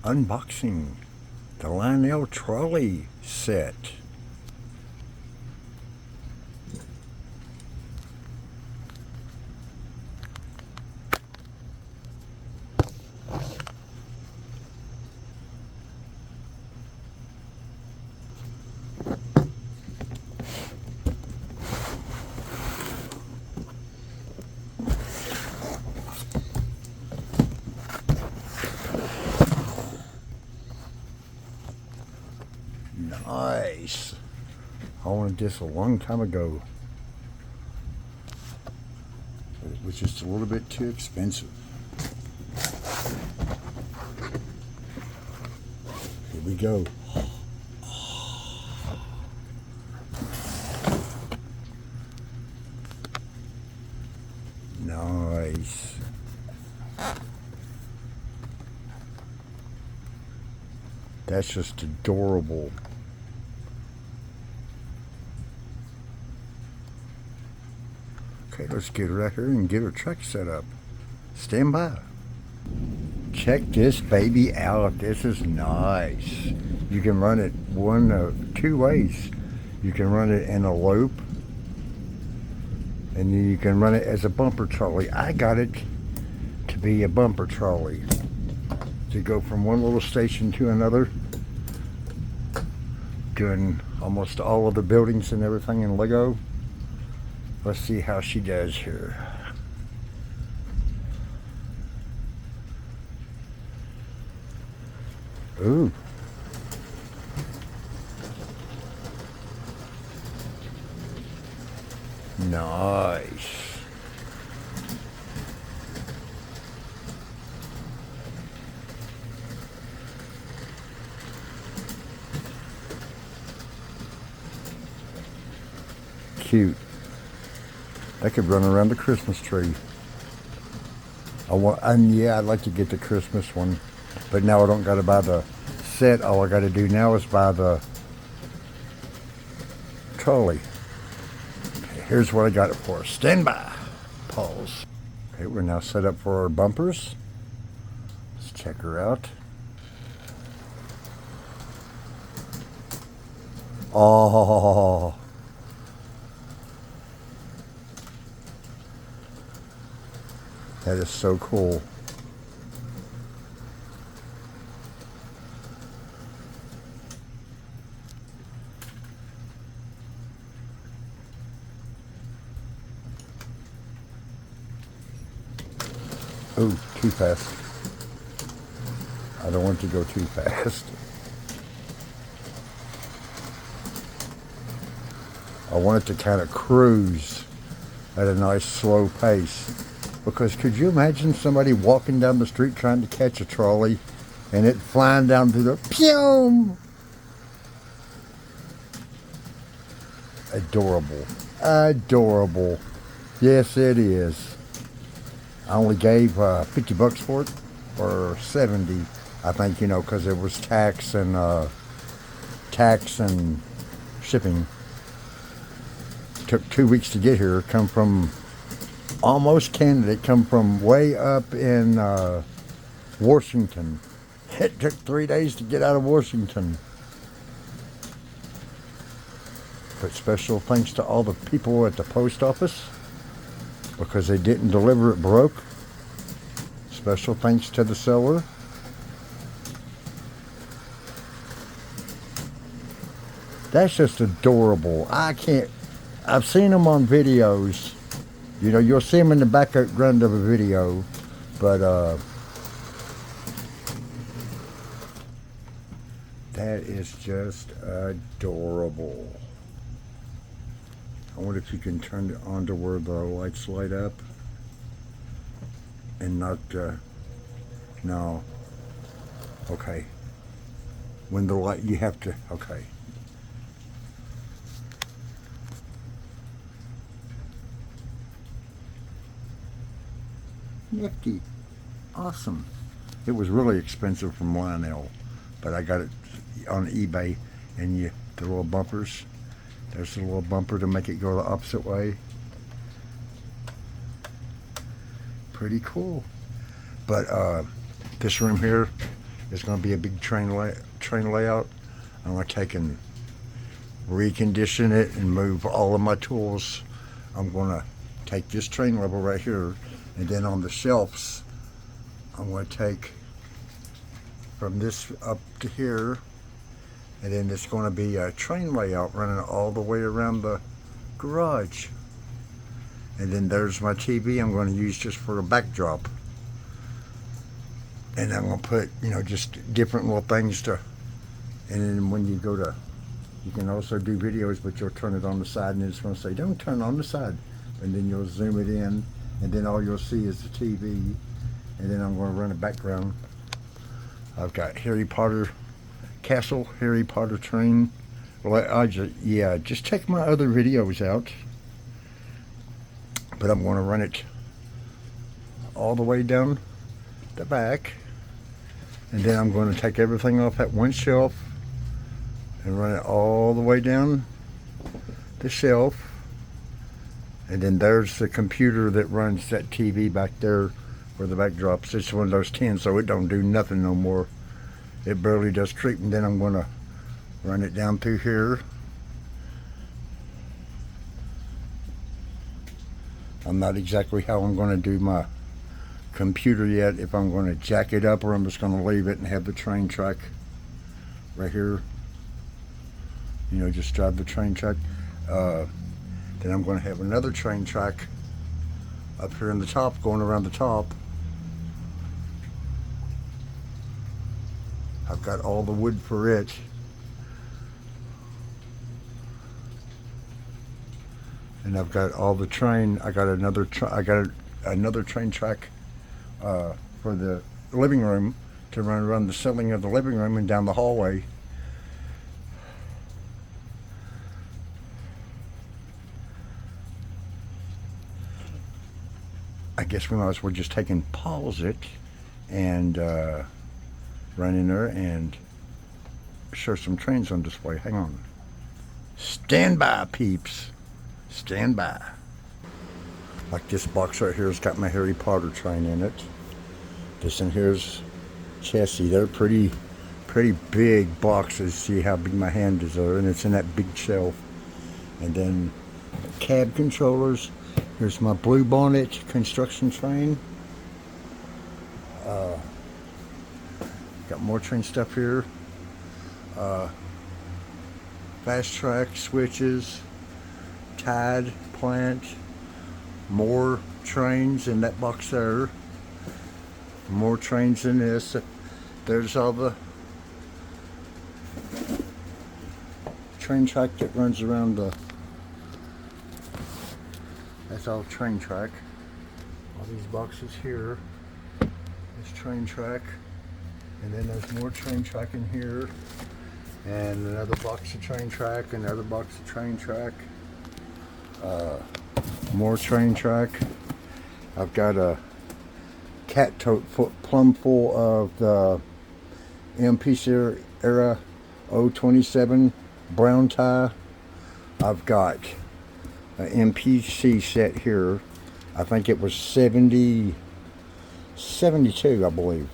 unboxing the Lionel trolley set. Nice. I wanted this a long time ago, but it was just a little bit too expensive. Here we go. Nice. That's just adorable. Okay, let's get her out here and get her truck set up. Stand by. Check this baby out. This is nice. You can run it one of two ways. You can run it in a loop, and then you can run it as a bumper trolley. I got it to be a bumper trolley, to go from one little station to another, doing almost all of the buildings and everything in Lego. Let's see how she does here. Ooh. Nice. Cute. I could run around the Christmas tree. Yeah, I'd like to get the Christmas one, but now I don't got to buy the set. All I got to do now is buy the trolley. Okay, here's what I got it for. Stand by. Pause. Okay, we're now set up for our bumpers. Let's check her out. Oh. That is so cool. Oh, too fast. I don't want to go too fast. I want it to kind of cruise at a nice slow pace. Because could you imagine somebody walking down the street trying to catch a trolley and it flying down through the pew? Adorable. Adorable. Yes, it is. I only gave $50 for it, or 70, I think, you know, because it was tax and shipping. Took 2 weeks to get here. Come from almost Canada. Come from way up in Washington. It took 3 days to get out of Washington. But special thanks to all the people at the post office, because they didn't deliver it broke. Special thanks to the seller. That's just adorable. I've seen them on videos. You know, you'll see them in the background of a video, but that is just adorable. I wonder if you can turn it on to where the lights light up and not, no. Okay. When the light, you have to, okay. Nifty. Awesome. It was really expensive from Lionel, but I got it on eBay, and the little bumpers. There's a little bumper to make it go the opposite way. Pretty cool. But this room here It's going to be a big train layout. I'm going to take and recondition it and move all of my tools. I'm going to take this train level right here, and then on the shelves, I'm going to take from this up to here, and then it's going to be a train layout running all the way around the garage. And then there's my TV I'm going to use just for a backdrop. And I'm going to put, you know, just different little things to, and then when you go to, you can also do videos, but you'll turn it on the side, and it's going to say, don't turn on the side. And then you'll zoom it in, and then all you'll see is the TV. And then I'm going to run a background. I've got Harry Potter Castle, Harry Potter train. Well, just check my other videos out. But I'm going to run it all the way down the back. And then I'm going to take everything off at one shelf and run it all the way down the shelf. And then there's the computer that runs that TV back there where the backdrops. It's one of those tins, so it don't do nothing no more. It barely does creep. And then I'm going to run it down through here. I'm not exactly how I'm going to do my computer yet, if I'm going to jack it up or I'm just going to leave it and have the train track right here. You know, just drive the train track. Then I'm going to have another train track up here in the top, going around the top. I've got all the wood for it. And I've got all the train. I got another train track for the living room to run around the ceiling of the living room and down the hallway. I guess we might as well just take and pause it and run in there and show some trains on display. Hang on. Stand by, peeps. Stand by. Like this box right here has got my Harry Potter train in it. This in here's chassis. They're pretty big boxes. See how big my hand is there, and it's in that big shelf. And then cab controllers. Here's my Blue Bonnet construction train. Got more train stuff here. Fast track switches. Tide plant. More trains in that box there. More trains in this. There's all the train track that runs around the. That's all train track. All these boxes here is train track. And then there's more train track in here. And another box of train track, another box of train track. More train track. I've got a cat tote plumb full of the MPC era 027 brown tie. I've got an MPC set here. I think it was 72, I believe.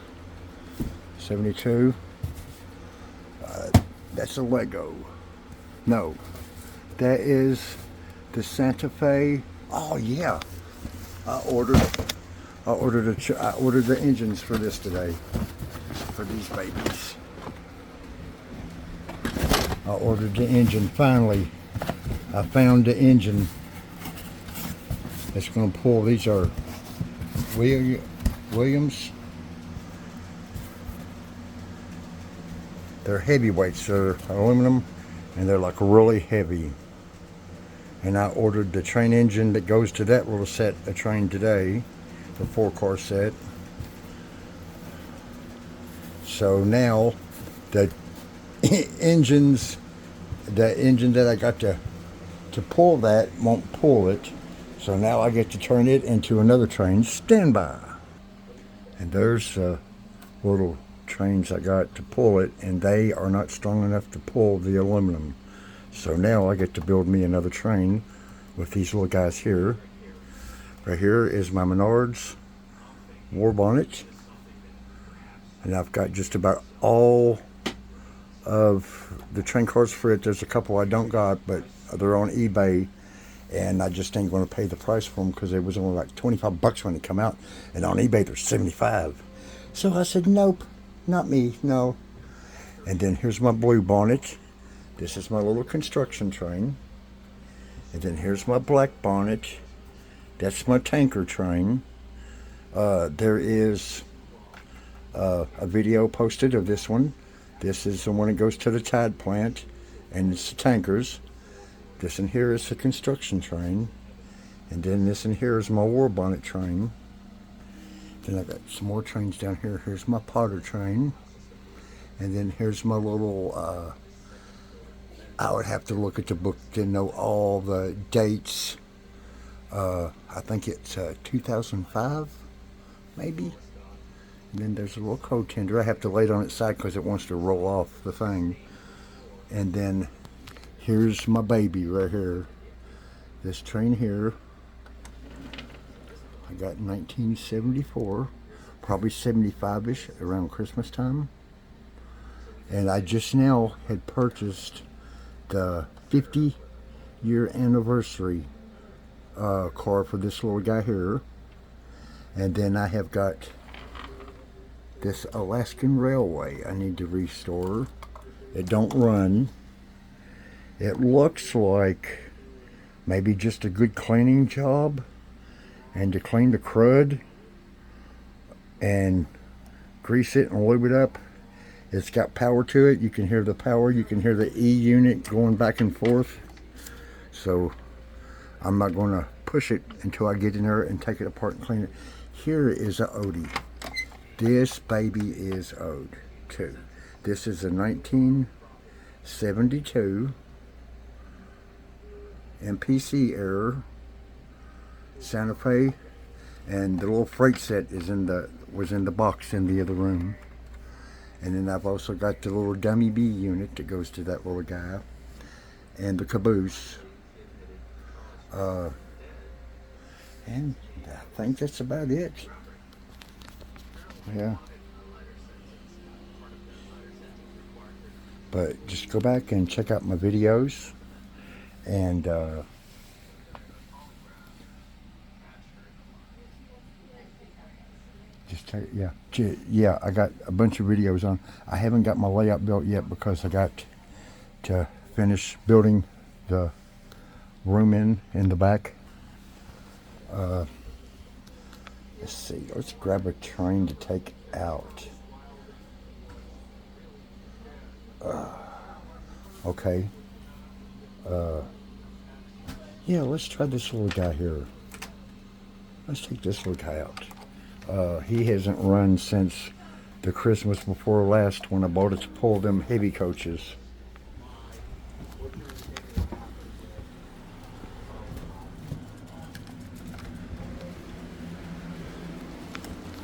72. That's a Lego. No, that is the Santa Fe. Oh yeah, I ordered the engines for this today, for these babies. I ordered the engine. Finally, I found the engine that's going to pull. These are Williams. They're heavyweights. They're aluminum, and they're like really heavy. And I ordered the train engine that goes to that little set of train today, the 4-car set. So now the engine that I got to pull that won't pull it. So now I get to turn it into another train. Stand by. And there's the little trains I got to pull it, and they are not strong enough to pull the aluminum. So now I get to build me another train with these little guys here. Right here is my Menards war bonnet. And I've got just about all of the train cars for it. There's a couple I don't got, but they're on eBay, and I just ain't going to pay the price for them because it was only like 25 bucks when they come out, and on eBay they're 75. So I said, nope, not me, no. And then here's my blue bonnet. This is my little construction train. And then here's my black bonnet. That's my tanker train. There is a video posted of this one. This is the one that goes to the tide plant, and it's the tankers. This in here is the construction train, and then this in here is my war bonnet train. Then I got some more trains down here. Here's my Potter train, and then here's my little. I would have to look at the book to know all the dates. I think it's 2005, maybe. And then there's a little coal tender. I have to lay it on its side because it wants to roll off the thing. And then here's my baby right here. This train here, I got in 1974, probably 75-ish, around Christmas time. And I just now had purchased the 50-year anniversary car for this little guy here. And then I have got this Alaskan Railway I need to restore. It don't run. It looks like maybe just a good cleaning job, and to clean the crud and grease it and lube it up. It's got power to it. You can hear the power. You can hear the E unit going back and forth. So I'm not going to push it until I get in there and take it apart and clean it. Here is a Odie. This baby is old too. This is a 1972 MPC error Santa Fe, and the little freight set was in the box in the other room. And then I've also got the little dummy B unit that goes to that little guy, and the caboose. And I think that's about it. Yeah. But just go back and check out my videos, and yeah, I got a bunch of videos on. I haven't got my layout built yet because I got to finish building the room in the back. Let's see, let's grab a train to take out. Okay. Yeah, let's try this little guy here. Let's take this little guy out. He hasn't run since the Christmas before last when I bought it to pull them heavy coaches.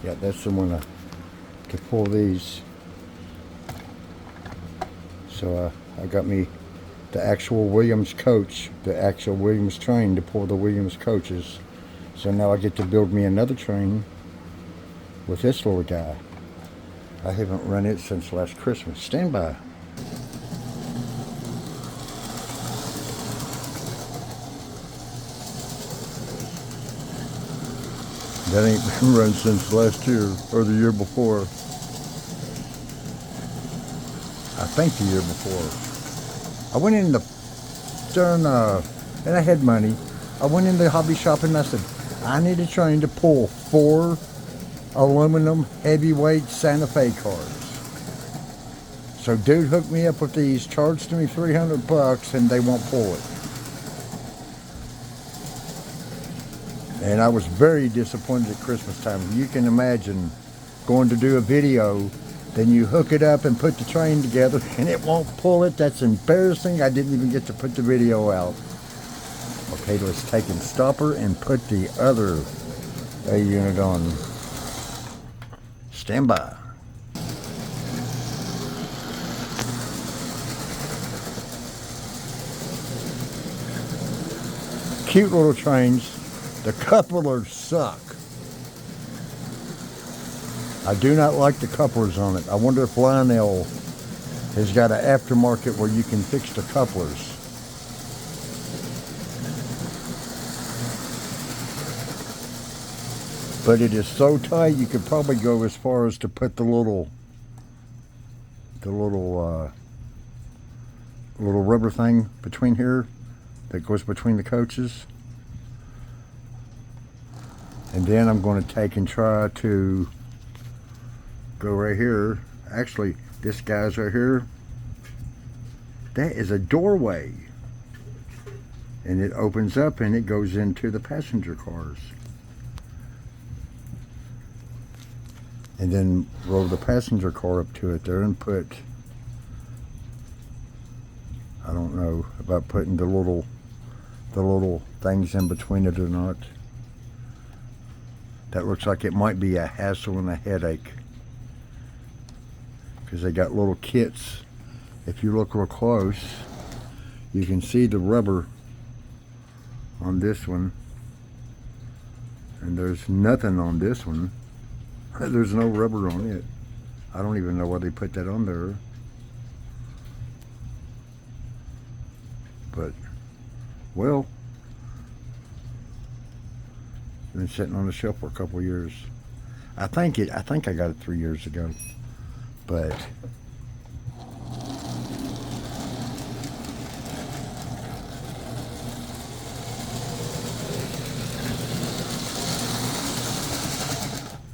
Yeah, that's the one to pull these. So I got me the actual Williams coach, the actual Williams train to pull the Williams coaches. So now I get to build me another train with this little guy. I haven't run it since last Christmas. Stand by. That ain't been run since last year or the year before. I think the year before. I went in the darn, and I had money. I went in the hobby shop and I said, I need a train to pull 4 aluminum heavyweight Santa Fe cars. So dude hooked me up with these, charged me $300, and they won't pull it. And I was very disappointed at Christmas time. You can imagine going to do a video, then you hook it up and put the train together and it won't pull it. That's embarrassing. I didn't even get to put the video out. Okay, let's take and stop her and put the other A unit on. Stand by. Cute little trains. The couplers suck. I do not like the couplers on it. I wonder if Lionel has got an aftermarket where you can fix the couplers. But it is so tight, you could probably go as far as to put the little rubber thing between here that goes between the coaches. And then I'm going to take and try to go right here. Actually, this guy's right here. That is a doorway. And it opens up and it goes into the passenger cars. And then roll the passenger car up to it there and put, I don't know about putting the little things in between it or not. That looks like it might be a hassle and a headache, because they got little kits. If you look real close, you can see the rubber on this one, and there's nothing on this one. There's no rubber on it. I don't even know why they put that on there. But, well, it's been sitting on the shelf for a couple of years. I think I got it 3 years ago. But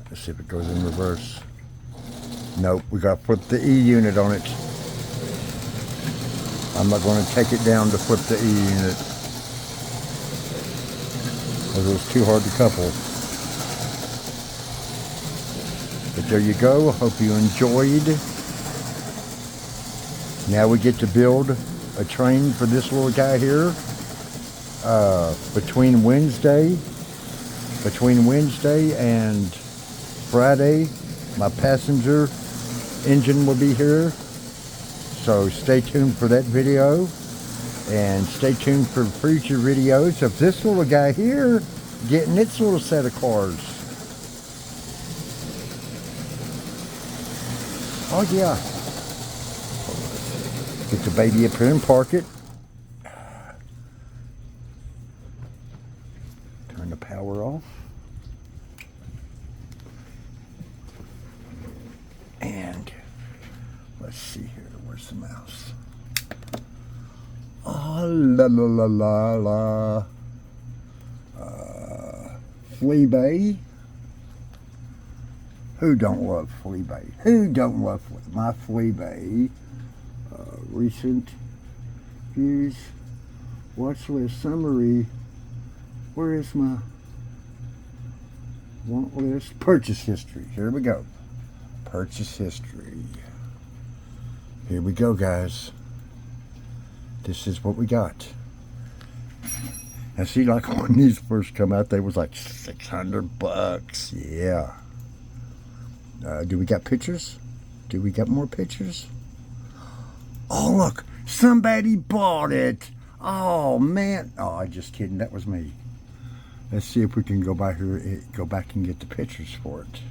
let's see if it goes in reverse. Nope, we got to flip the E unit on it. I'm not going to take it down to flip the E unit, because it was too hard to couple. But there you go. Hope you enjoyed. Now we get to build a train for this little guy here. Between Wednesday and Friday, my passenger engine will be here. So stay tuned for that video, and stay tuned for future videos of this little guy here getting its little set of cars. Oh yeah. Get the baby up here and park it. Turn the power off. And let's see here. Where's the mouse? Oh, la la la la la. Flea-Bay. Who don't love Flea-Bay? Who don't love my Flea-Bay? Recent views, watch list summary. Where is my want list? Purchase history. Here we go. Purchase history. Here we go, guys. This is what we got. Now see, like when these first come out, they was like $600. Yeah. Do we got pictures? Do we got more pictures? Oh, look, somebody bought it. Oh, man. Oh, I'm just kidding. That was me. Let's see if we can go by here, go back and get the pictures for it.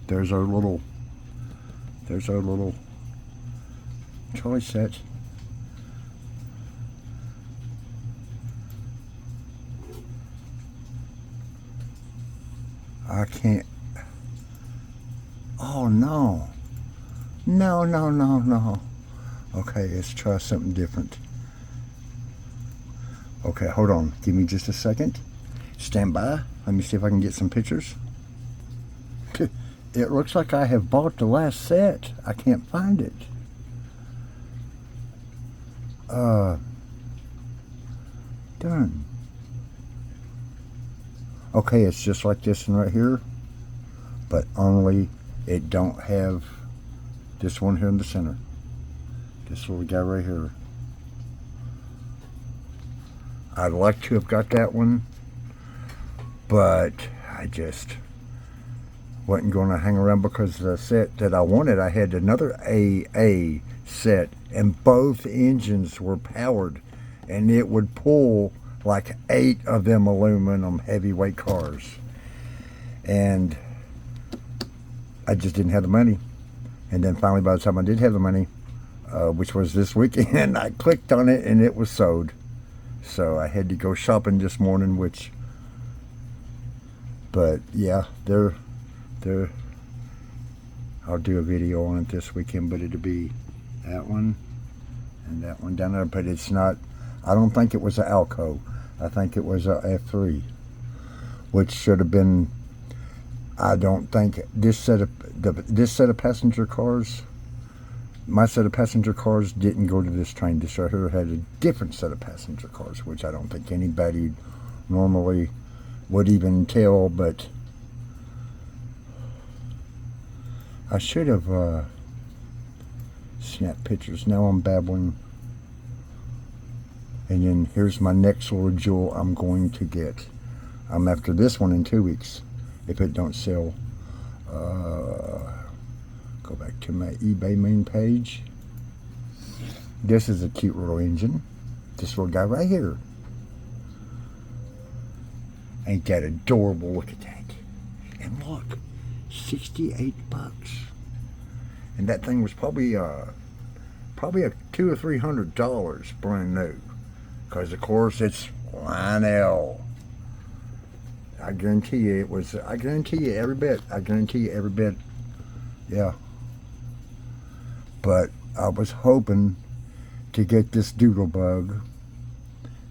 There's our little toy set. I can't. Oh, no. No, no, no, no. Okay, let's try something different. Okay, hold on. Give me just a second. Stand by. Let me see if I can get some pictures. It looks like I have bought the last set. I can't find it. Done. Okay, it's just like this one right here, but only it don't have this one here in the center. This little guy right here. I'd like to have got that one, but I just wasn't going to hang around, because the set that I wanted, I had another AA set, and both engines were powered, and it would pull like 8 of them aluminum heavyweight cars. and I just didn't have the money. And then finally, by the time I did have the money, which was this weekend, I clicked on it and it was sold. So I had to go shopping this morning, but yeah, I'll do a video on it this weekend, but it'll be that one and that one down there. But it's not, I don't think it was an Alco. I think it was a F3, which should have been, I don't think this set of passenger cars, my set of passenger cars didn't go to this train. This right here had a different set of passenger cars, which I don't think anybody normally would even tell, but I should have snapped pictures. Now I'm babbling. And then here's my next little jewel I'm going to get. I'm after this one in 2 weeks, if it don't sell. Go back to my eBay main page. This is a cute little engine. This little guy right here. Ain't that adorable? Look at that. And look, 68 bucks. And that thing was probably a $200 or $300 brand new. Because of course it's Lionel. I guarantee you it was, I guarantee you every bit. I guarantee you every bit. Yeah. But I was hoping to get this doodle bug.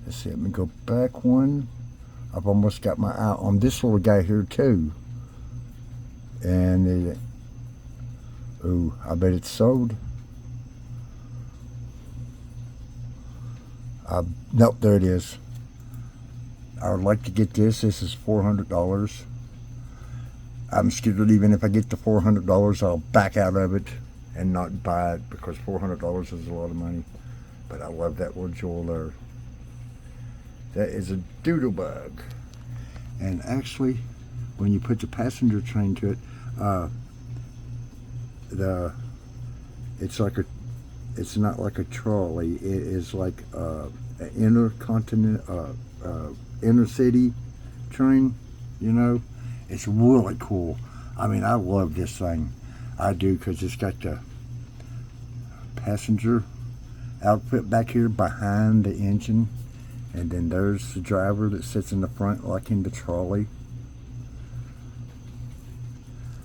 Let's see, let me go back one. I've almost got my eye on this little guy here too. And ooh, I bet it's sold. Nope, there it is. I would like to get this. This is $400. I'm scared that even if I get the $400, I'll back out of it and not buy it, because $400 is a lot of money. But I love that little jewel there. That is a doodle bug. And actually, when you put the passenger train to it, it's not like a trolley. It is like an inner city train, you know. It's really cool. I mean, I love this thing. I do, because it's got the passenger outfit back here behind the engine, and then there's the driver that sits in the front like in the trolley.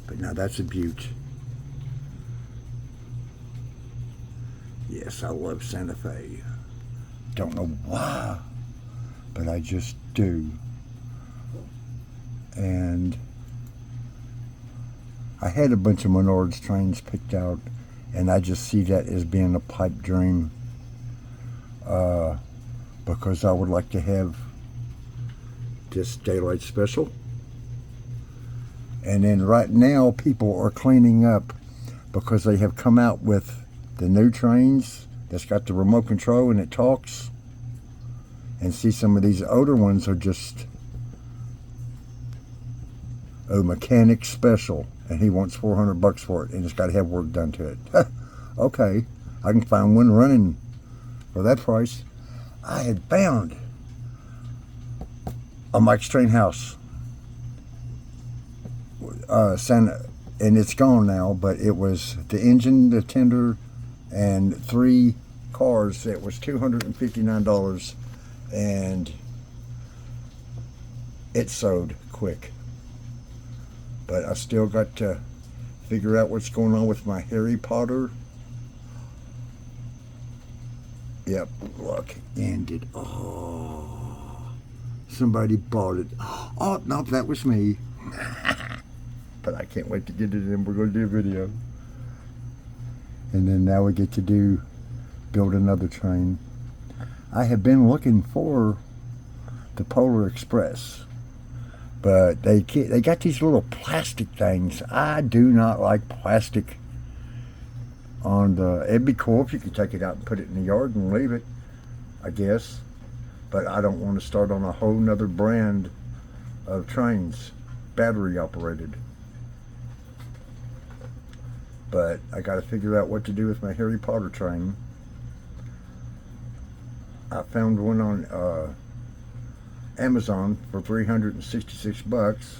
But now that's a beaut. Yes, I love Santa Fe. Don't know why, but I just do. And I had a bunch of Menards trains picked out, and I just see that as being a pipe dream, because I would like to have this daylight special. And then right now people are cleaning up, because they have come out with the new trains that's got the remote control and it talks. And see, some of these older ones are just a mechanic special, and he wants $400 for it, and it's got to have work done to it. Okay, I can find one running for that price. I had found a Mike's Train House, and it's gone now, but it was the engine, the tender, and 3 cars. It was $259, and it sold quick. But I still got to figure out what's going on with my Harry Potter. Yep, look, ended. Oh, somebody bought it. Oh, no, that was me. But I can't wait to get it in. We're going to do a video. And then now we get to build another train. I have been looking for the Polar Express, but they got these little plastic things. I do not like plastic on the. It'd be cool if you could take it out and put it in the yard and leave it, I guess. But I don't want to start on a whole nother brand of trains, battery operated. But I got to figure out what to do with my Harry Potter train. I found one on Amazon for $366,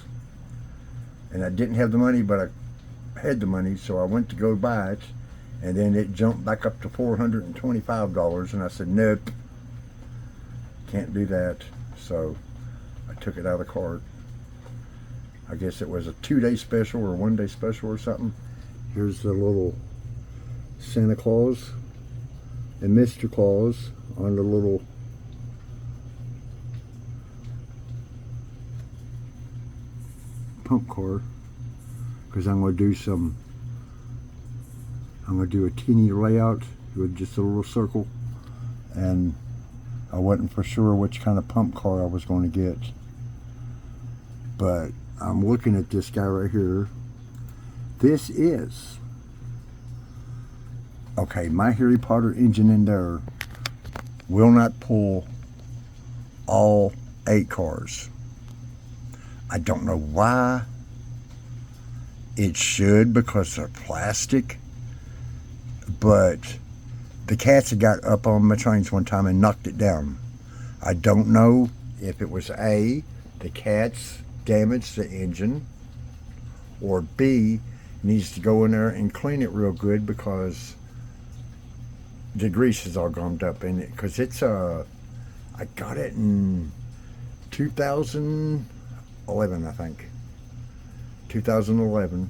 and I didn't have the money, but I had the money, so I went to go buy it, and then it jumped back up to $425, and I said, nope, can't do that. So I took it out of the cart. I guess it was a 2-day special or 1-day special or something. Here's the little Santa Claus and Mr. Claus on the little pump car, because I'm going to do a teeny layout with just a little circle, and I wasn't for sure which kind of pump car I was going to get, but I'm looking at this guy right here. This is, okay, my Harry Potter engine in there will not pull all 8 cars. I don't know why. It should, because they're plastic, but the cats had got up on my trains one time and knocked it down. I don't know if it was A, the cats damaged the engine, or B, needs to go in there and clean it real good, because the grease is all gummed up in it. Because it's I got it in 2011, I think. 2011,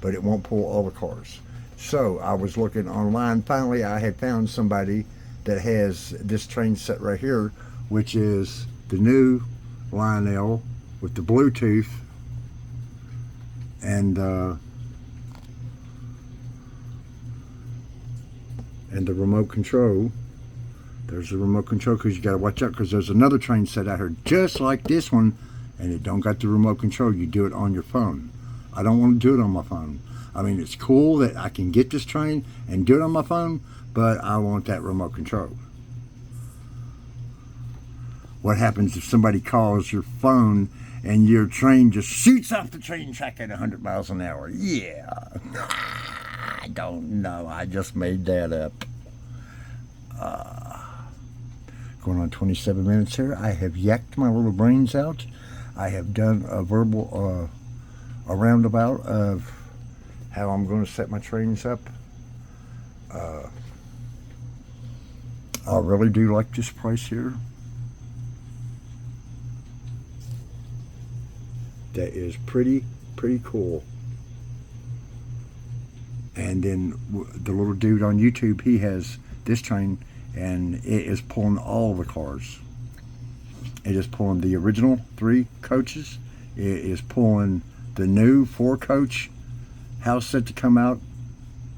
but it won't pull all the cars. So I was looking online. Finally, I had found somebody that has this train set right here, which is the new Lionel with the Bluetooth and the remote control. There's the remote control, because you got to watch out, because there's another train set out here just like this one, and it don't got the remote control. You do it on your phone. I don't want to do it on my phone. I mean, it's cool that I can get this train and do it on my phone, but I want that remote control. What happens if somebody calls your phone and your train just shoots off the train track at 100 miles an hour? Yeah. I don't know. I just made that up. Going on 27 minutes here. I have yacked my little brains out. I have done a verbal a roundabout of how I'm going to set my trains up. I really do like this price here. That is pretty cool. And then the little dude on YouTube, he has this train, and it is pulling all the cars. It is pulling the original 3 coaches. It is pulling the new 4-coach house set to come out.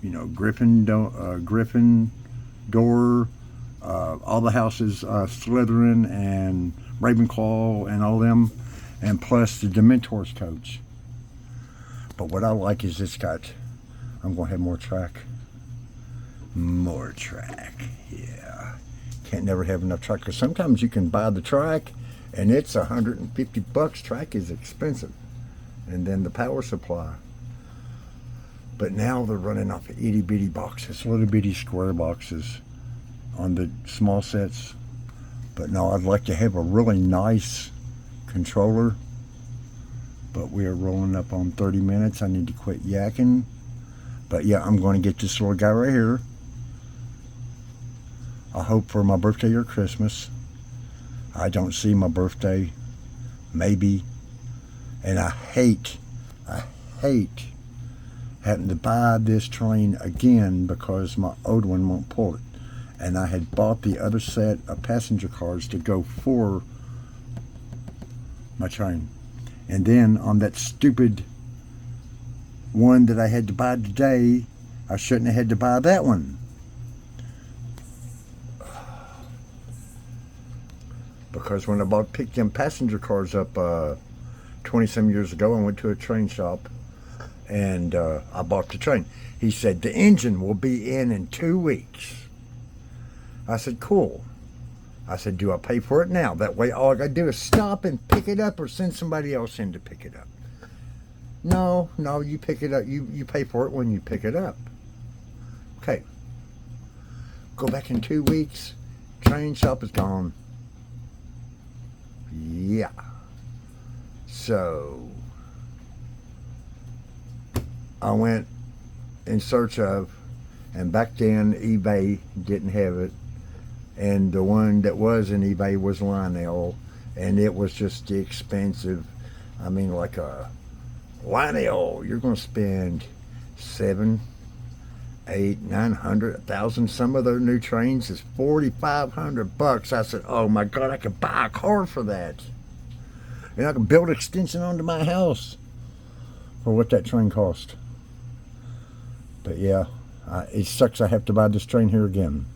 You know, Gryffindor, all the houses, Slytherin and Ravenclaw and all them, and plus the Dementors coach. But what I like is it's got, I'm going to have more track. More track, yeah. Can't never have enough track, because sometimes you can buy the track and it's $150. Track is expensive. And then the power supply. But now they're running off of itty bitty boxes, little bitty square boxes on the small sets. But no, I'd like to have a really nice controller. But we are rolling up on 30 minutes. I need to quit yakking. But yeah, I'm going to get this little guy right here. I hope for my birthday or Christmas. I don't see my birthday. Maybe. And I hate having to buy this train again, because my old one won't pull it. And I had bought the other set of passenger cars to go for my train. And then on that stupid one that I had to buy today, I shouldn't have had to buy that one. Because when I picked them passenger cars up 20-some years ago, I went to a train shop and I bought the train. He said, the engine will be in 2 weeks. I said, cool. I said, do I pay for it now? That way all I got to do is stop and pick it up, or send somebody else in to pick it up. No, you pick it up. You pay for it when you pick it up. Okay. Go back in 2 weeks. Train shop is gone. Yeah. So, I went in search of, and back then eBay didn't have it, and the one that was in eBay was Lionel, and it was just expensive. I mean, like a Lionel, you're going to spend $700, $800, $900, $1,000. Some of their new trains is $4,500. I said, oh my God, I could buy a car for that, and I can build an extension onto my house for what that train cost. But yeah, it sucks I have to buy this train here again.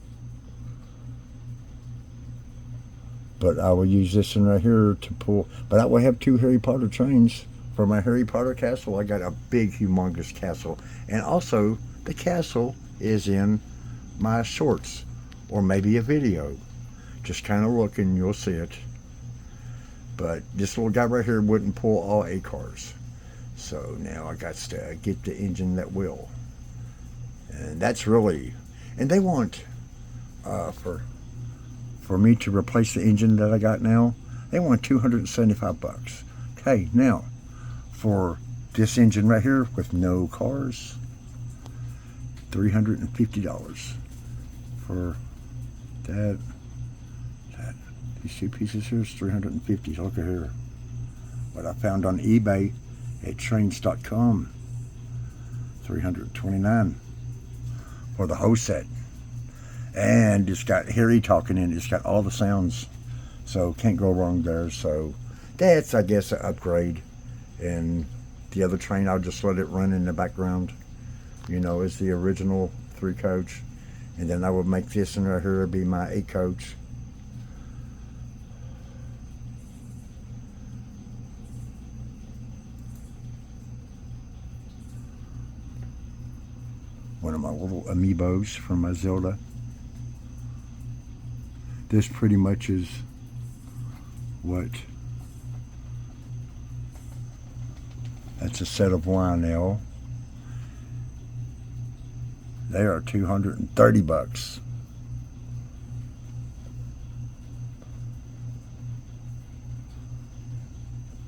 But I will use this one right here to pull. But I will have 2 Harry Potter trains for my Harry Potter castle. I got a big, humongous castle. And also, the castle is in my shorts. Or maybe a video. Just kind of look and you'll see it. But this little guy right here wouldn't pull all 8 cars. So now I got to get the engine that will. And that's really... And they want... For me to replace the engine that I got now, they want $275. Okay, now for this engine right here with no cars, $350 for that. These 2 pieces here is $350. Look at here. What I found on eBay at trains.com, $329 for the whole set. And it's got Harry talking in it. It's got all the sounds. So can't go wrong there. So that's, I guess, an upgrade. And the other train, I'll just let it run in the background. You know, it's the original 3-coach. And then I would make this one right here be my 8-coach. One of my little amiibos from my Zelda. This pretty much is what, that's a set of Lionel. They are $230.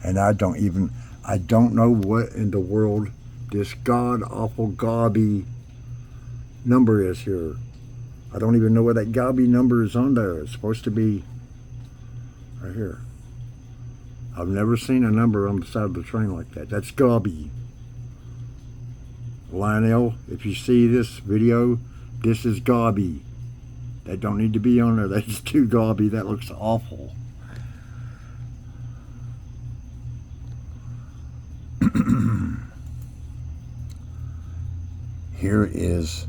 And I don't know what in the world this god-awful gobby number is here. I don't even know where that gobby number is on there. It's supposed to be right here. I've never seen a number on the side of the train like that. That's gobby. Lionel, if you see this video, this is gobby. That don't need to be on there. That's too gobby. That looks awful. Here is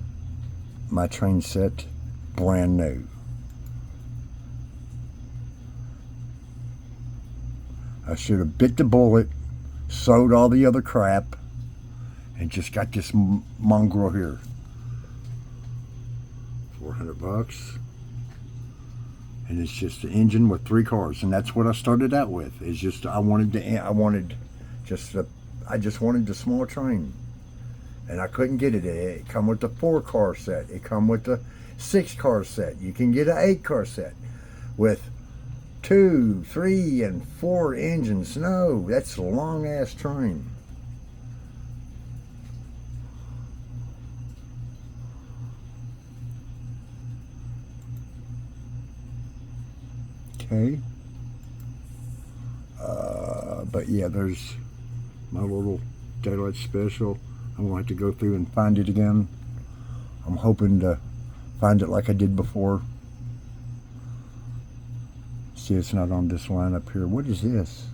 my train set. Brand new. I should have bit the bullet, sold all the other crap, and just got this mongrel here. $400. And it's just an engine with 3 cars, and that's what I started out with. It's just I just wanted the small train, and I couldn't get it. It come with the 4-car set. It come with the 6-car set. You can get an 8-car set with 2, 3, and 4 engines. No, that's a long ass train. Okay. But yeah, there's my little daylight special. I'm going to have to go through and find it again. I'm hoping to find it like I did before. See, it's not on this line up here. What is this?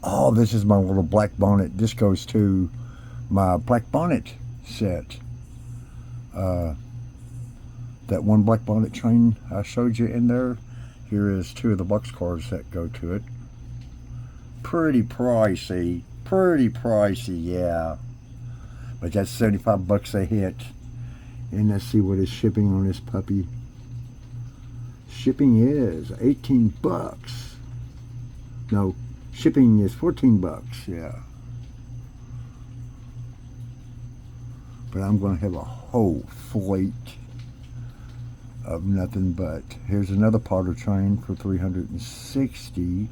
Oh, this is my little black bonnet. This goes to my black bonnet set. That one black bonnet train I showed you in there. Here is 2 of the boxcars that go to it. Pretty pricey. Pretty pricey, yeah. But that's $75 a hit. And let's see what is shipping on this puppy. Shipping is $18. No, shipping is $14, yeah. But I'm going to have a whole fleet of nothing but. Here's another Potter train for $360.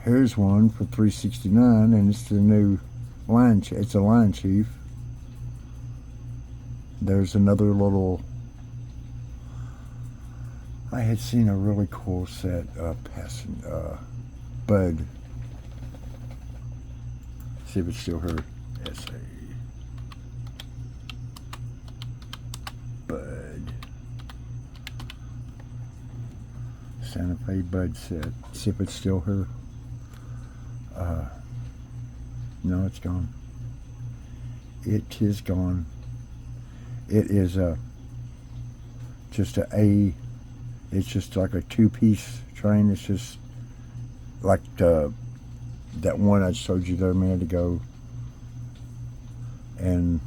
Here's one for $369, and it's the new line. It's a line chief. There's another little. I had seen a really cool set of passing bud. See if it's still her. SA bud. Santa Fe bud set. See if it's still her. No, it's gone. It is gone. It is just a. It's just like a two-piece train. It's just like that one I showed you there a minute ago. And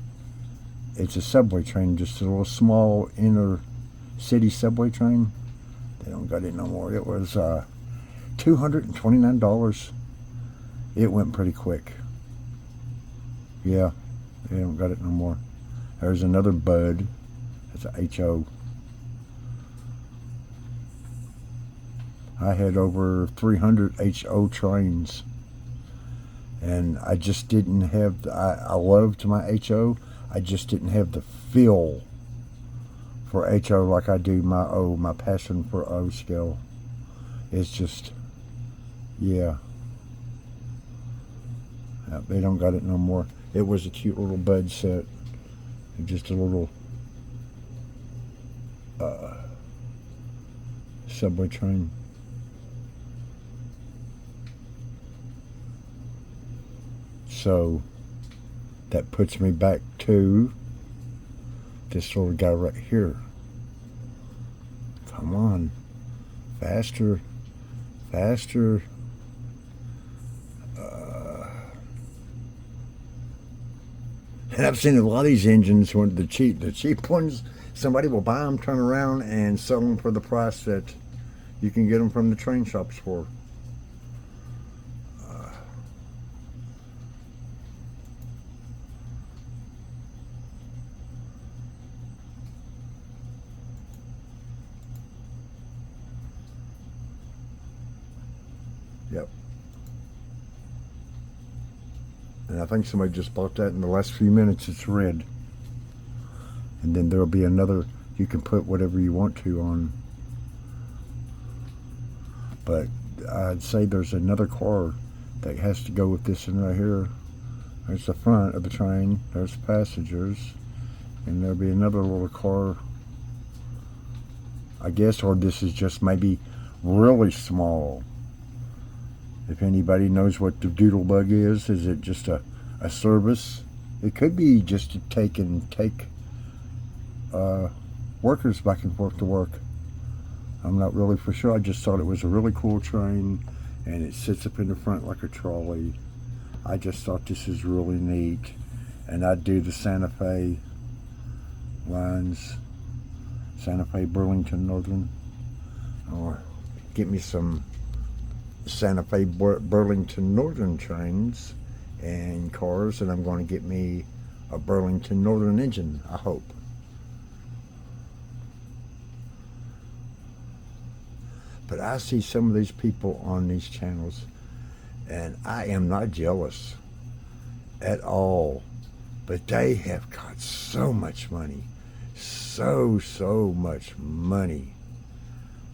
it's a subway train, just a little small inner city subway train. They don't got it no more. It was $229. It went pretty quick. Yeah, they don't got it no more. There's another bud. It's a HO. I had over 300 HO trains, and I just didn't have. I loved my HO. I just didn't have the feel for HO like I do my O. My passion for O scale. It's just, yeah. They don't got it no more. It was a cute little bud set. Just a little subway train. So that puts me back to this little guy right here. Come on. Faster. Faster. And I've seen a lot of these engines, when the cheap ones, somebody will buy them, turn around, and sell them for the price that you can get them from the train shops for. Yep. And I think somebody just bought that in the last few minutes. It's red. And then there'll be another, you can put whatever you want to on. But I'd say there's another car that has to go with this one right here. There's the front of the train. There's passengers. And there'll be another little car, I guess, or this is just maybe really small. If anybody knows what the Doodlebug is it just a service? It could be just to take workers back and forth to work. I'm not really for sure. I just thought it was a really cool train, and it sits up in the front like a trolley. I just thought this is really neat. And I'd do the Santa Fe lines, Santa Fe, Burlington Northern, or get me some Santa Fe, Burlington Northern trains and cars, and I'm going to get me a Burlington Northern engine, I hope. But I see some of these people on these channels, and I am not jealous at all, but they have got so much money, so much money.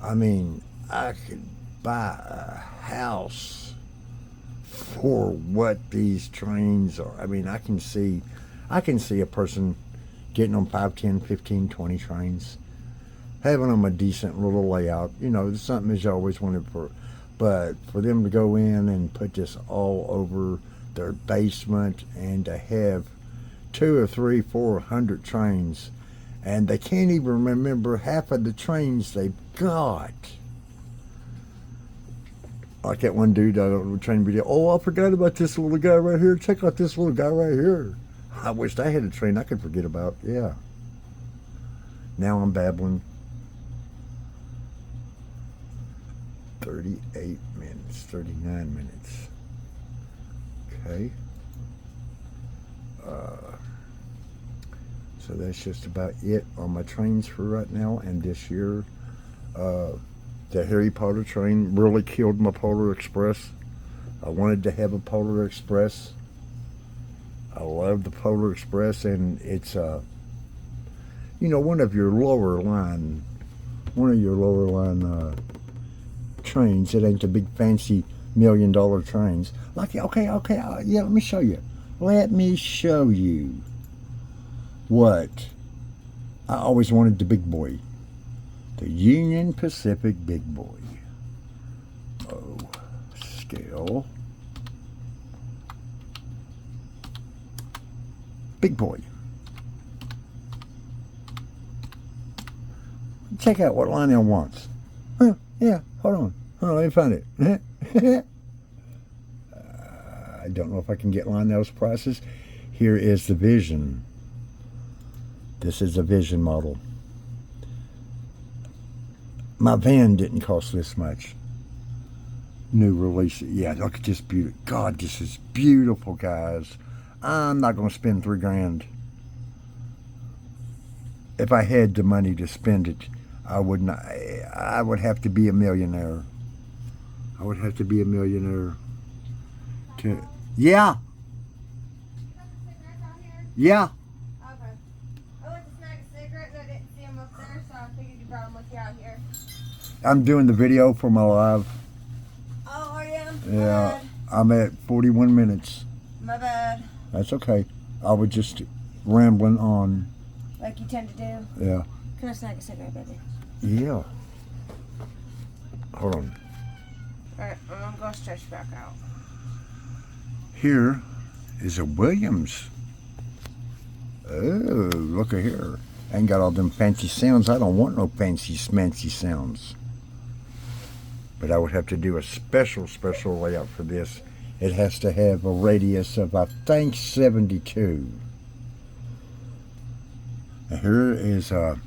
I mean, I could buy a house for what these trains are. I mean, I can see a person getting on 5, 10, 15, 20 trains, having them a decent little layout. You know, it's something as you always wanted for, but for them to go in and put this all over their basement and to have 200 or 300, 400 trains, and they can't even remember half of the trains they've got. Like that one dude on the train video. Oh, I forgot about this little guy right here. Check out this little guy right here. I wished I had a train I could forget about. Yeah. Now I'm babbling. 38 minutes, 39 minutes. Okay. So that's just about it on my trains for right now. And this year, the Harry Potter train really killed my Polar Express. I wanted to have a Polar Express. I love the Polar Express, and it's one of your lower line trains. It ain't the big fancy $1 million trains. Like, okay, yeah, let me show you. Let me show you what I always wanted, the big boy. The Union Pacific big boy. Oh, scale. Big boy. Check out what Lionel wants. Yeah, hold on, let me find it. I don't know if I can get Lionel's prices. Here is the Vision. This is a Vision model. My van didn't cost this much. New release. Yeah, look at this beauty. God, this is beautiful, guys. I'm not going to spend $3 grand. If I had the money to spend it, I would not. I would have to be a millionaire. I would have to be a millionaire. To yeah. Yeah. Okay. I went to snag a cigarette and I didn't see them up there, so I figured you brought them with you out here. I'm doing the video for my live. Oh, are you? Yeah. I'm at 41 minutes. My bad. That's okay. I was just rambling on. Like you tend to do? Yeah. Can I snag a cigarette, baby? Yeah. Hold on. Alright, I'm gonna go stretch back out. Here is a Williams. Oh, look at here. Ain't got all them fancy sounds. I don't want no fancy smancy sounds. But I would have to do a special layout for this. It has to have a radius of, I think, 72. And here is a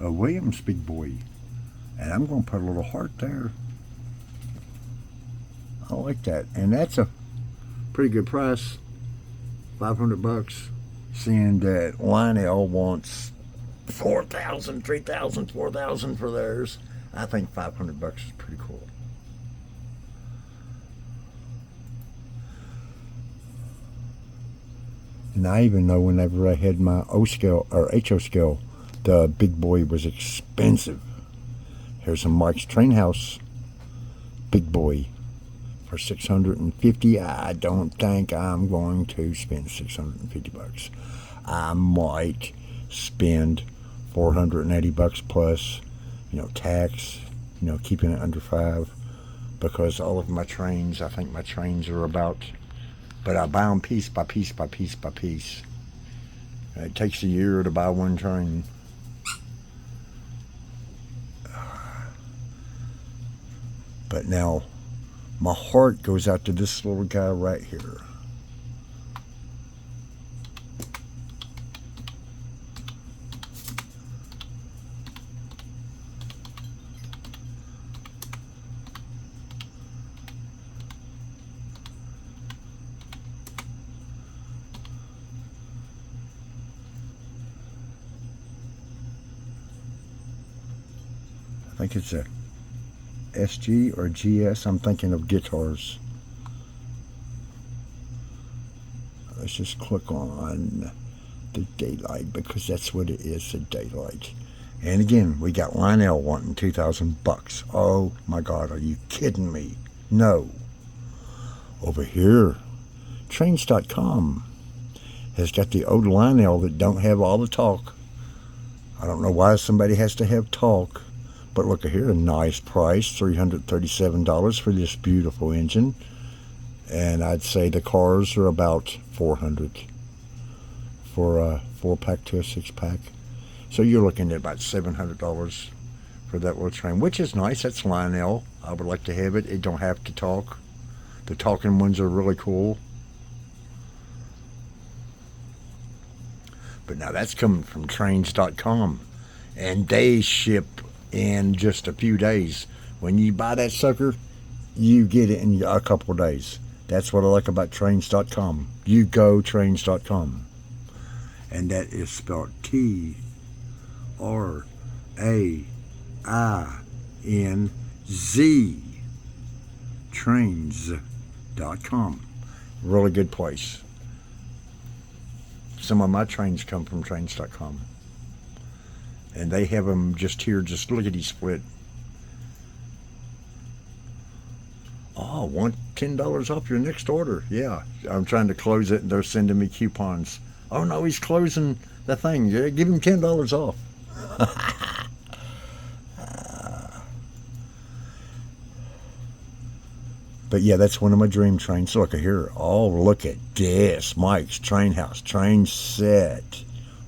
Williams big boy. And I'm going to put a little heart there. I like that. And that's a pretty good price. $500. Seeing that Lionel wants $4,000, $3,000, $4,000 for theirs. I think $500 is pretty cool. And I even know whenever I had my O scale or HO scale, the big boy was expensive. Here's a Mike's Train House big boy for $650. I don't think I'm going to spend $650. I might spend $480 plus, tax, keeping it under $5, because all of my trains, I think my trains are about, but I buy them piece by piece by piece by piece. It takes a year to buy one train. But now, my heart goes out to this little guy right here. I think it's a SG or GS. I'm thinking of guitars. Let's just click on the daylight, because that's what it is, the daylight. And again, we got Lionel wanting $2,000. Oh my God, are you kidding me? No. Over here, trains.com has got the old Lionel that don't have all the talk. I don't know why somebody has to have talk. But look at here, a nice price, $337 for this beautiful engine. And I'd say the cars are about $400 for a 4-pack to a 6-pack. So you're looking at about $700 for that little train, which is nice. That's Lionel. I would like to have it. It don't have to talk. The talking ones are really cool. But now that's coming from trains.com. And they ship in just a few days. When you buy that sucker, you get it in a couple of days. That's what I like about trains.com. You go trains.com. And that is spelled Trainz. Really good place. Some of my trains come from trains.com. And they have them just here, just lickety split. Oh, want $10 off your next order. Yeah, I'm trying to close it and they're sending me coupons. Oh no, he's closing the thing. Yeah, give him $10 off. But yeah, that's one of my dream trains. Look here. Oh, look at this. Mike's Train House. Train set.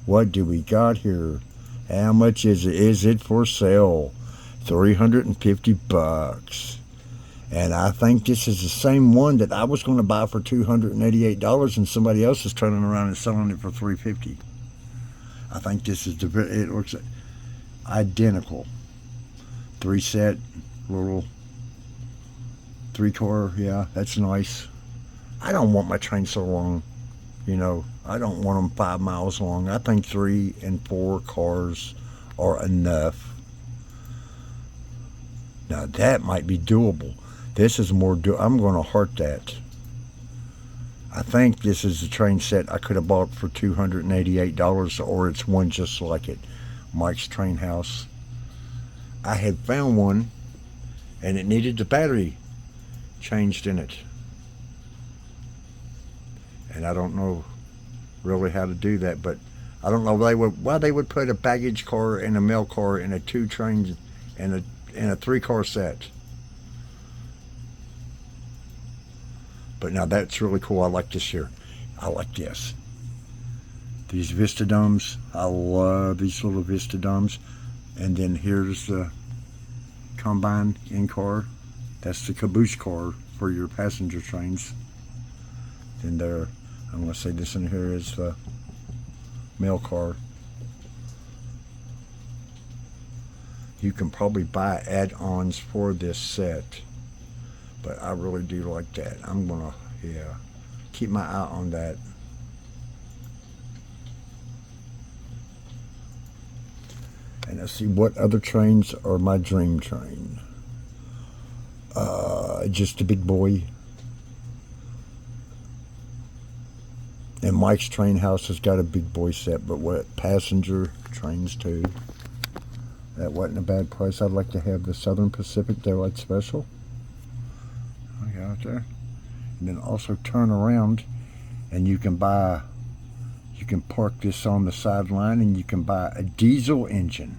What do we got here? How much is it? Is it for sale? $350. And I think this is the same one that I was going to buy for $288 and somebody else is turning around and selling it for $350. I think this is it looks identical. 3-set, little 3-car, yeah, that's nice. I don't want my train so long, you know. I don't want them 5 miles long. I think 3 and 4 cars are enough. Now that might be doable. This is more I'm going to heart that. I think this is the train set I could have bought for $288, or it's one just like it. Mike's Train House. I had found one, and it needed the battery changed in it. And I don't know really how to do that, but I don't know why they would put a baggage car and a mail car in a 2 trains and a 3-car set. But now that's really cool. I like this here. I like this. These Vista domes. I love these little Vista domes. And then here's the combine in-car. That's the caboose car for your passenger trains. Then there, I'm going to say this in here is the mail car. You can probably buy add-ons for this set. But I really do like that. I'm gonna, yeah, keep my eye on that. And let's see what other trains are my dream train. Just a big boy. And Mike's Train House has got a big boy set, but what passenger trains too. That wasn't a bad price. I'd like to have the Southern Pacific Daylight Special. Out there, and then also turn around and you can park this on the sideline and you can buy a diesel engine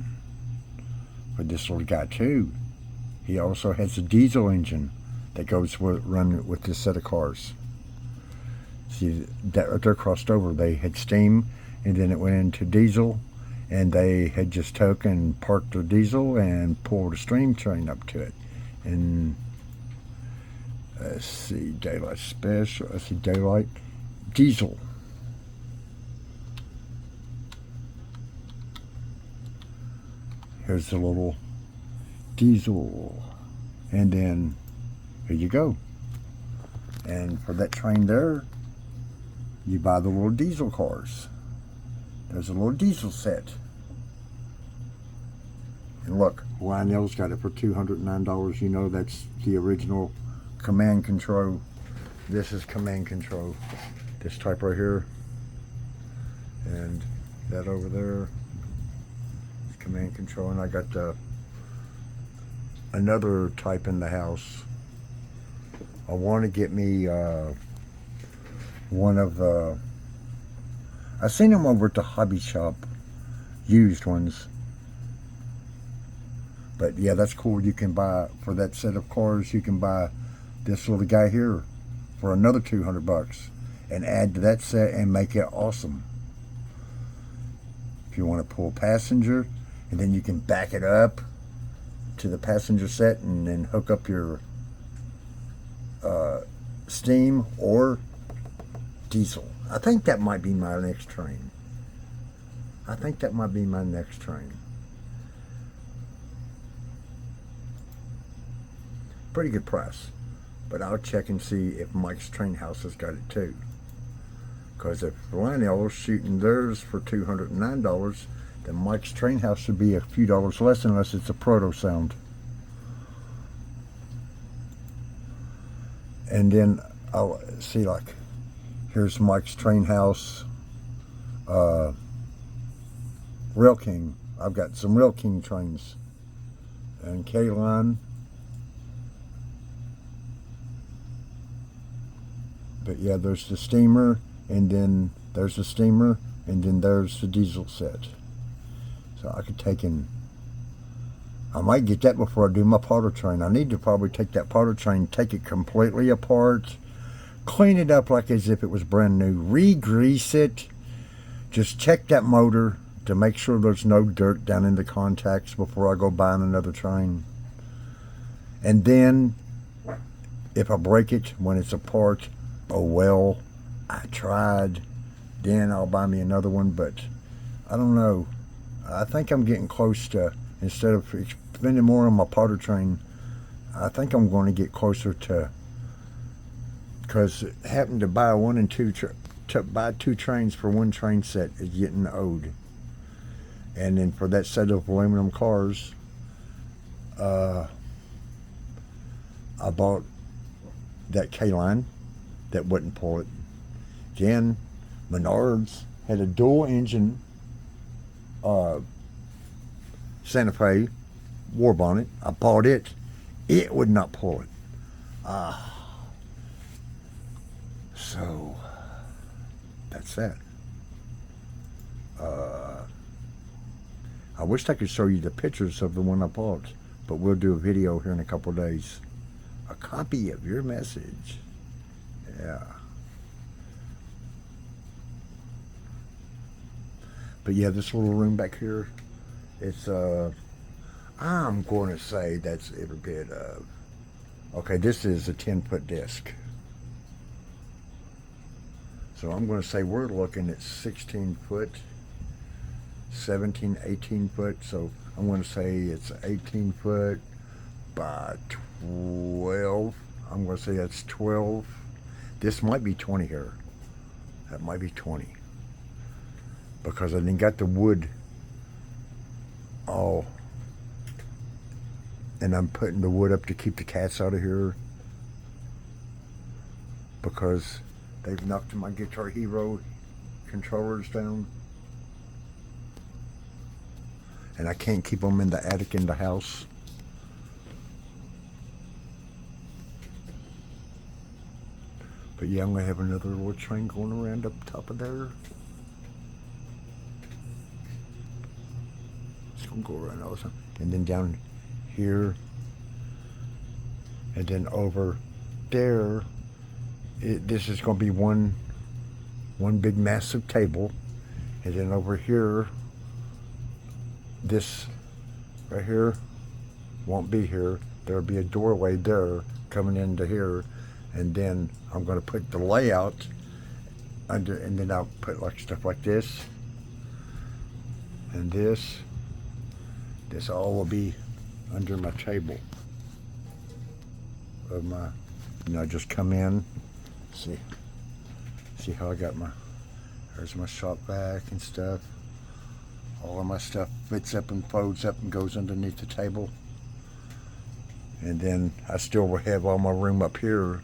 for this little guy too. He also has a diesel engine that goes run with this set of cars. See that they're crossed over. They had steam and then it went into diesel, and they had just took and parked the diesel and pulled a steam train up to it. And let's see, Daylight Special. Let's see, Daylight Diesel. Here's the little diesel. And then, here you go. And for that train there, you buy the little diesel cars. There's a little diesel set. And look, Lionel's got it for $209. You know that's the original command control. This is command control. This type right here, and that over there is command control. And I got another type in the house. I want to get me one of I seen them over at the hobby shop, used ones. But yeah, that's cool. You can buy, for that set of cars, you can buy this little guy here for another $200 and add to that set and make it awesome. If you want to pull passenger, and then you can back it up to the passenger set and then hook up your steam or diesel. I think that might be my next train. I think that might be my next train. Pretty good price. But I'll check and see if Mike's Train House has got it too. Because if Lionel's shooting theirs for $209, then Mike's Train House should be a few dollars less unless it's a proto sound. And then I'll see, like, here's Mike's Train House, Rail King. I've got some Rail King trains. And K-Line. But yeah, there's the steamer, and then there's the steamer, and then there's the diesel set. So I could take in, I might get that before I do my powder train. I need to probably take that powder train, take it completely apart, clean it up like as if it was brand new, re-grease it, just check that motor to make sure there's no dirt down in the contacts before I go buying another train. And then, if I break it when it's apart, oh well, I tried. Then I'll buy me another one, but I don't know. I think I'm getting close to, instead of spending more on my powder train, I think I'm going to get closer to, because having to buy buy two trains for one train set is getting old. And then for that set of aluminum cars, I bought that K-Line that wouldn't pull it. Then Menards had a dual engine Santa Fe war bonnet. I bought it. It would not pull it. So that's that. I wish I could show you the pictures of the one I bought, but we'll do a video here in a couple of days. A copy of your message. Yeah. But yeah, this little room back here, it's I'm going to say that's every bit of, okay, this is a 10-foot disc. So I'm going to say we're looking at 16 foot, 17, 18 foot. So I'm going to say it's 18 foot by 12. I'm going to say that's 12. This might be 20 here. That might be 20. Because I didn't got the wood all, and I'm putting the wood up to keep the cats out of here, because they've knocked my Guitar Hero controllers down, and I can't keep them in the attic in the house. But yeah, I'm gonna have another little train going around up top of there. It's gonna go around all the time, and then down here, and then over there. This is going to be one big massive table, and then over here, this right here won't be here. There'll be a doorway there coming into here, and then I'm going to put the layout under, and then I'll put like stuff like this, and this all will be under my table of my, just come in. See how I got there's my shop vac and stuff. All of my stuff fits up and folds up and goes underneath the table. And then I still will have all my room up here.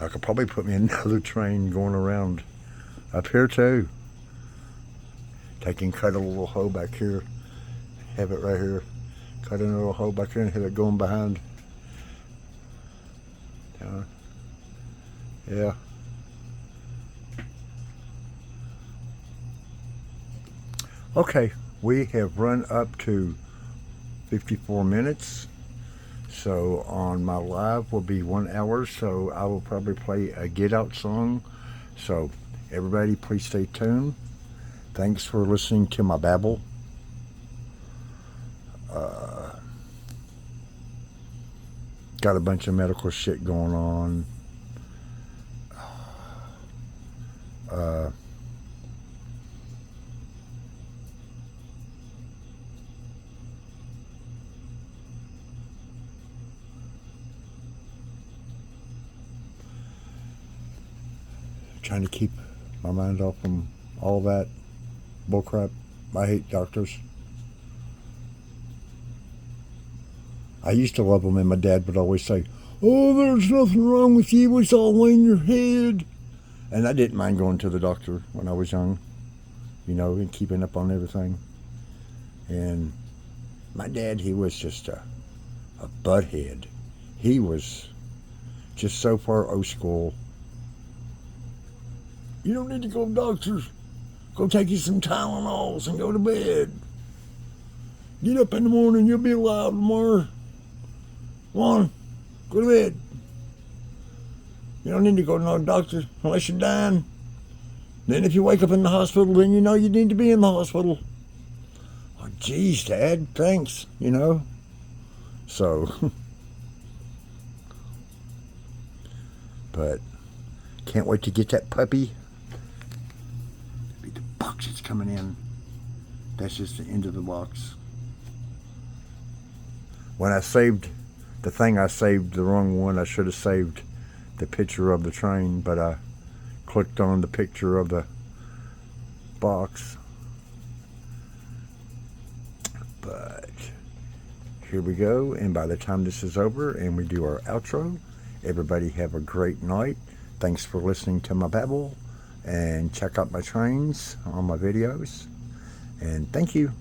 I could probably put me another train going around up here too. I can cut a little hole back here, have it right here. Cut a little hole back here and have it going behind. Yeah. Okay, we have run up to 54 minutes. So on my live will be 1 hour. So I will probably play a Get Out song. So everybody, please stay tuned. Thanks for listening to my babble. Got a bunch of medical shit going on. Trying to keep my mind off from all that bullcrap. I hate doctors. I used to love them, and my dad would always say, oh, there's nothing wrong with you, it's all in your head. And I didn't mind going to the doctor when I was young, you know, and keeping up on everything. And my dad, he was just a butthead. He was just so far old school. You don't need to go to doctors. Go take you some Tylenols and go to bed. Get up in the morning, you'll be alive tomorrow. Come on, go to bed. You don't need to go to no doctor unless you're dying. Then if you wake up in the hospital, then you know you need to be in the hospital. Oh, geez, Dad, thanks, you know. So, but can't wait to get that puppy. The box is coming in. That's just the end of the box. When I saved the thing, I saved the wrong one. I should have saved the picture of the train, but I clicked on the picture of the box. But here we go, and by the time this is over and we do our outro, everybody have a great night. Thanks for listening to my babble, and check out my trains on my videos, and thank you.